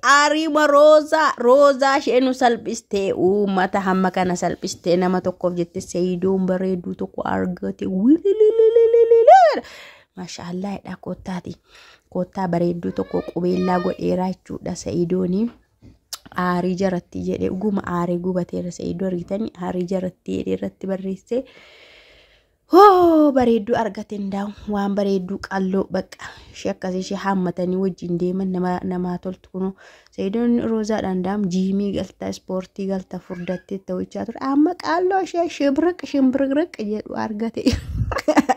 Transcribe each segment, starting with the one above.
Arima Roza isheen salphiste uummata hamma kana salphiste nama tokkoof jette Saidoon bareedduu tokko argate Mashaallah dha kottaa bareedduu tokko qubeellaa godheeraa jechuudha Saidooni aarii jaratti jedhe uguma aarii gubateera Saidoo argitanii aarii jaratti jedhe irratti barreesse bareedduu argate ndaa'u waan bareedduu qalloo baqa ishee akkasii ishee hammatanii wajjin deeman nama toltu kuno Saidoon Roozaadhaan ndaa'am jiimii galta ispoortii galta furdattee ta'uchaa ture amma qalloo ishee shimbirriq jedhu argate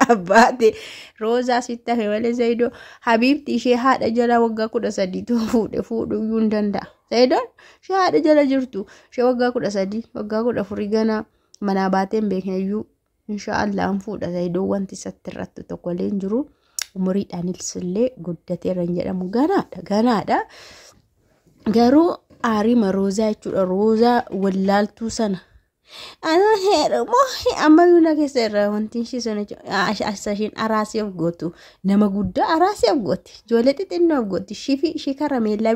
abbaate Roozaa sitti hafe malee Saidoo habiibti ishee haadha jala waggaa 13 fuudhuu hin danda'a Saidoon ishee haadha jala jirtu ishee waggaa 13 waggaa 14 gana manaa baateen beekneyyuu Inshallah an fuudha Saidoo wanti sattirratti tokko leen jiru umuriidhaan ilsillee guddateera jedhamu ganaadha garuu aarima Roozaa jechuudha Roozaa wallaaltuu sana ana heerumo amma yuna keessa wanti ishee sana asashin araasiif gootu nama guddaa araasiif gooti ijoollee xixinnoo of gooti ishee karameellaa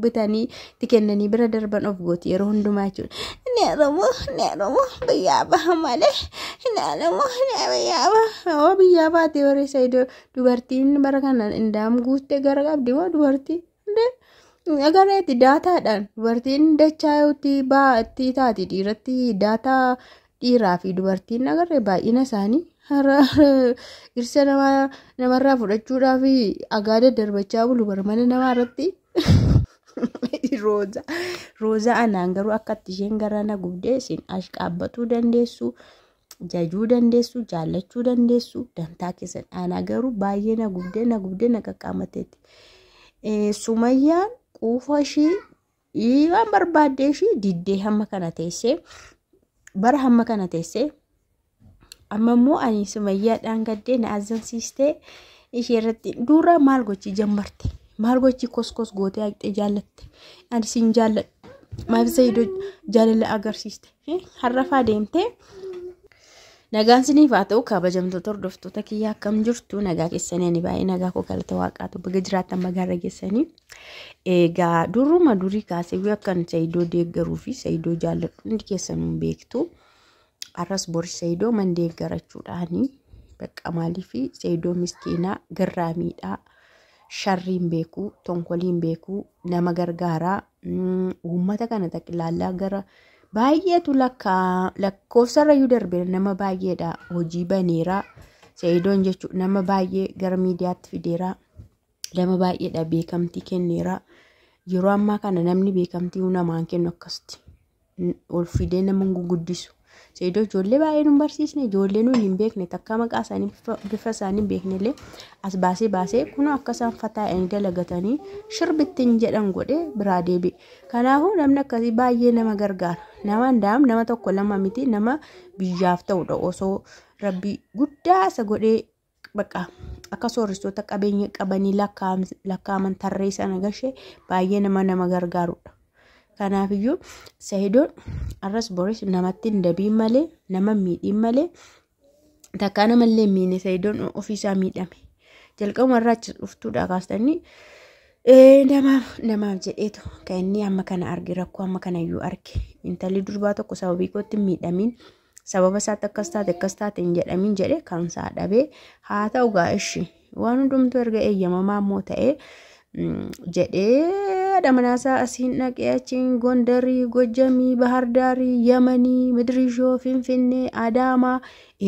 bitanii tikennanii bira darban of gooti yeroo hundumaa jechuudha neerumo biyyaa baha malee neerumo biyyaa baate warri Saidoo dubartiin bara kana indaam guutte gara qabdi moo dubartii Agareeti daataadhaan dubartiin dachaayooti baatti taati dhiiratti daataa dhiiraa fi dubartiin agarree baay'ina isaanii irsa namarraa fudhachuudhaa fi agaada darbachaa bulu barmana namaa irratti Roozaa anaan garuu akkatti isheen garana gubdee isin ashqaabbatuu dandeessu jajuu dandeessu jaallachuu dandeessu dantaa keessan anaa garuu baay'ee na gubdee na qaqqaamateetti Sumayyaan quufa ishii waan barbaadde ishii diddee hamma kana teessee bara hamma kana teessee amma immoo ani Sumayyaadhaan gaddee na azansiistee ishee irratti dura maal gochi jammarte maal gochi koskos gootee haqxee jaallatte ani sin jaalladhu maaf Saidoo jaalala agarsiiste harrafaa deemtee nagaan siniif haa ta'u kabajamtoota hordoftoota kiyyaa akkam jirtu nagaa keessanii ani baay'ee nagaa koo galata waaqaatu baga jiraattan magaarra keessanii egaa duruma durii kaasee akkan Saidoo deeggaruu fi Saidoo jaalladhu hundi keessanuu beektu arras boris Saidoo man deeggarachuudhaani bakka maalii fi Saidoo miskiinaa garraamiidhaa sharriin beekuu tonkoliin beekuu nama gargaaraa uummata kana taqilaallaa gara baay'eetu lakkoofsarra yu darbee nama baay'eedha hojii baneeraa Saidoon jechuudha nama baay'ee gara miidiyaatti fideeraa nama baay'eedha beekamtii kenneeraa yeroo ammaa kana namni beekamtii namaan kennu akkasti ol fidee nama guguddisu Saidoo ijoollee baay'ee nu barsiisne ijoollee nu hin beekne takka maqaa isaanii bifa isaanii hin beeknellee as baasee kun akka isaan fataa'anii dalagatanii shirbittiin jedhan godhee biraa deebi'e kanaafuu namni akkasii baay'ee nama gargaara nama ndaam nama tokko lama miti nama biyyaaf ta'udha osoo rabbi guddaa isa godhee baqa akka soorristoota qabeenya qabanii lakkaaman tarree sana gashee baay'ee nama gargaarudha kanaafiyyuu Saidoon arras boris namatti dabiin malee nama miidhiin malee takka namallee miine Saidoon ofiisaa miidhame jalqabuma irraa dhuftuudha kaastanii namaaf jedheetu kan inni amma kana arge rakkoo amma kana iyyuu arge intalli durbaa tokko sababii kootti miidhamiin sababa isaatti akkas taate hin jedhamin jedhe kan isaa dhabee haa ta'u gaa'eshi waan hundumtuu erga eeyyamamaa immoo ta'ee jedhee dhamanaasaa asiin dhaqee achiin Gondarii Gojjamii Bahardaarii Yamanii Midrishoo Finfinnee Adaamaa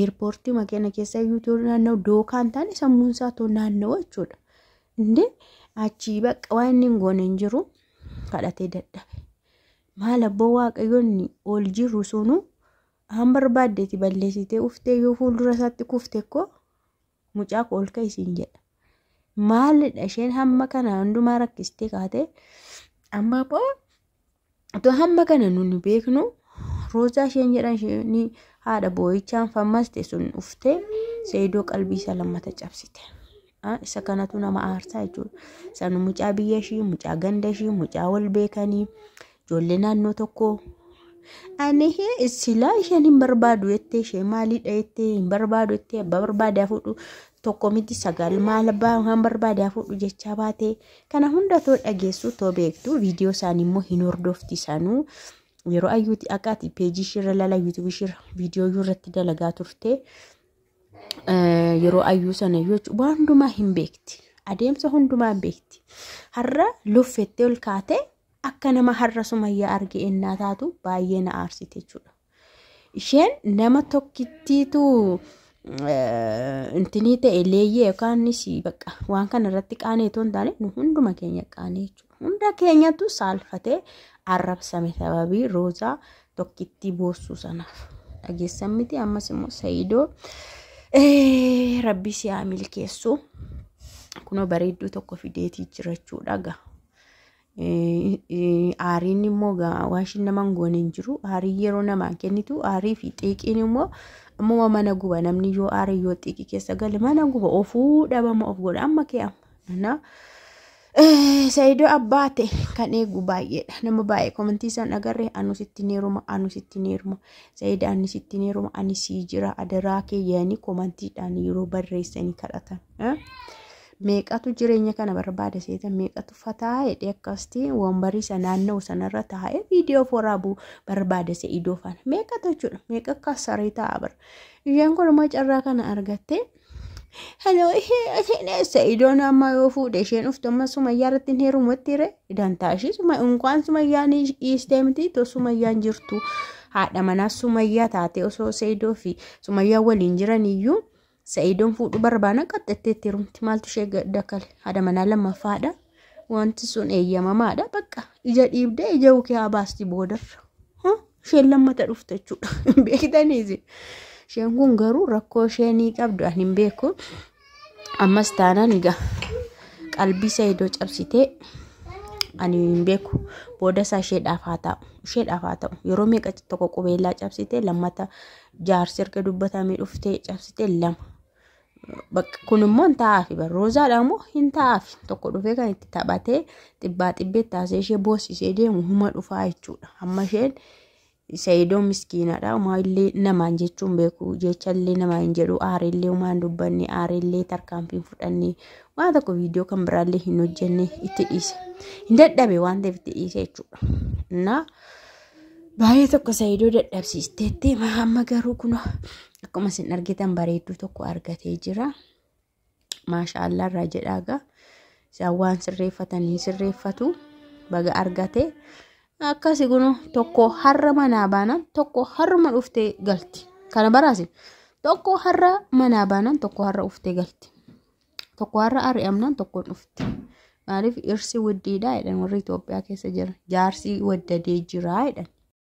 eerpoortii makeena keessa iyyuu naanna'u dookaan taane sammuun isaa too naanna'u jechuudha indee achii baqa waan inni hin goone hin jiru kadhatee dadhabe maal abboo waaqayyoonni ol jiru sunu han barbaaddeeti balleessitee uftee yoo fuuldura isaatti kufte ko mucaa ol ka'isiin jedha maalidha isheen hamma kana hundumaa rakkistee kaate amma to hamma kana nuni beeknu Roozaa isheen jedhan isheen haadha boo'ichaan fammaste sun uftee Saidoo qalbii isa lammata cabsite isa kanatu nama aarsaa jechuudha sanu mucaa biyya ishii mucaa ganda ishii mucaa wal beekanii ijoollee naannoo tokko ani sila isheen hin barbaadu jettee ishee maaliidha jettee hin barbaadu jettee abbaa barbaadaa fuudhu tokko miti sagal maal han barbaade hafuudhu jechaa baate kana hunda too dhageessu too beektu viidiyoo isaanii immoo hin hordofti sanuu yeroo ayyuuti akaati peejii shirra lala YouTube shirra viidiyoo irratti dalagaa turte yeroo ayyuu sana jechuun waan hundumaa hin beekti adeemsa hundumaa hin beekti har'a luffettee ol kaatee akka nama har'a Sumayyaa arge ennaa taatu baay'ee na aarsite jechuudha isheen nama tokkittiitu intini ta'e leeyyee yookaan si bakka waan kana irratti qaaneetoo hin taane nu hunduma keenya qaanee jechuudha hunda keenyatu saalfatee arrabsame sababii roozaa tokkittii boossuu sanaaf dhageessan miti ammas immoo Saidoo rabbi si haa milkeessu kunoo bareedduu tokko fideetii jira jechuudha aariin immoo waashin naman goonen jiru aarii yeroo namaan kennitu aarii fi xiiqiin immoo ammoo mana guba namni yoo aarii yoo xiiqi keessa gale mana guba ofuu dhabama of godha amma kee amma Saidoo abbaate kan eegu baay'eedha nama baay'ee komentii san agarre anu sitti neeruma Saida ani sitti neeruma ani sii jira adaraa kee yaani komentiidhaan yeroo barreessanii kadhatan meeqatu jireenya kana barbaada seetan meeqatu fataa hedhe akkasti wambarii sanaannoo sanarra taa'ee viidiyoo foraabu barbaada Saidoo fan meeqatu jechuudha meeqa kasarii ta'a bar isheen kun macarraa kana argatte hello Saidoo nama yoo fuudhe isheen uftuma Sumayyaa irratti heerumatti re dantaashii unkwaan Sumayyaan isteemti to Sumayyaan jirtu haadha manaa Sumayyaa taate osoo Saidoo fi Sumayyaa waliin jiran iyyuu Saidoon fuudhu barbaana qaxxatteetti rumti maaltu ishee dakale haadha manaa lammaffaadha wanti sun eeyyamamaadha bakka ija dhiibdee ija ukee abaasti boodarra isheen lammata dhufte jechuudha beektaniisi isheen kun garuu rakkoo isheenii qabdu ani hin beeku ammas taanaan egaa qalbii Saidoo cabsitee ani hin beeku booda isaa isheedhaaf haa ta'u yeroo meeqa tokko qubeellaa cabsitee lammata jaarsi erga dubbatamee dhuftee cabsitee lama bakka kun immoo hin taa'aafi barroozaadha immoo hin taa'aafi tokko dhufee kan itti taphatee xibbaa xibbee taasee ishee boossisee deemu huma dhufaa jechuudha amma isheen Saidoo miskiinadha umaallee namaan jechuun beeku jechallee namaa hin jedhu aareellee umaan dubbanne aareellee tarkaanfiin fudhanne waan tokko viidiyoo kan biraallee hin hojjenne itti dhiise hin dadhabe waan ta'eef itti dhiise jechuudha na baay'ee tokko Saidoo dadhabsiisteetti amma garuu kun akkuma isin argitan bareedduu tokko argatee jira maashaallah irraa jedhaaga isaan waan sirreeffatanii sirreeffatu baga argate akkasi kun tokko har'a manaa baanan tokko har'uma dhuftee galti kana baraasi tokko har'a manaa baanan tokko har'a dhuftee galti tokko har'a ari'amnan tokko dhufti maaliif irsi waddiidha jedhan warri Itoophiyaa keessa jira jaarsi waddadee jira jedhan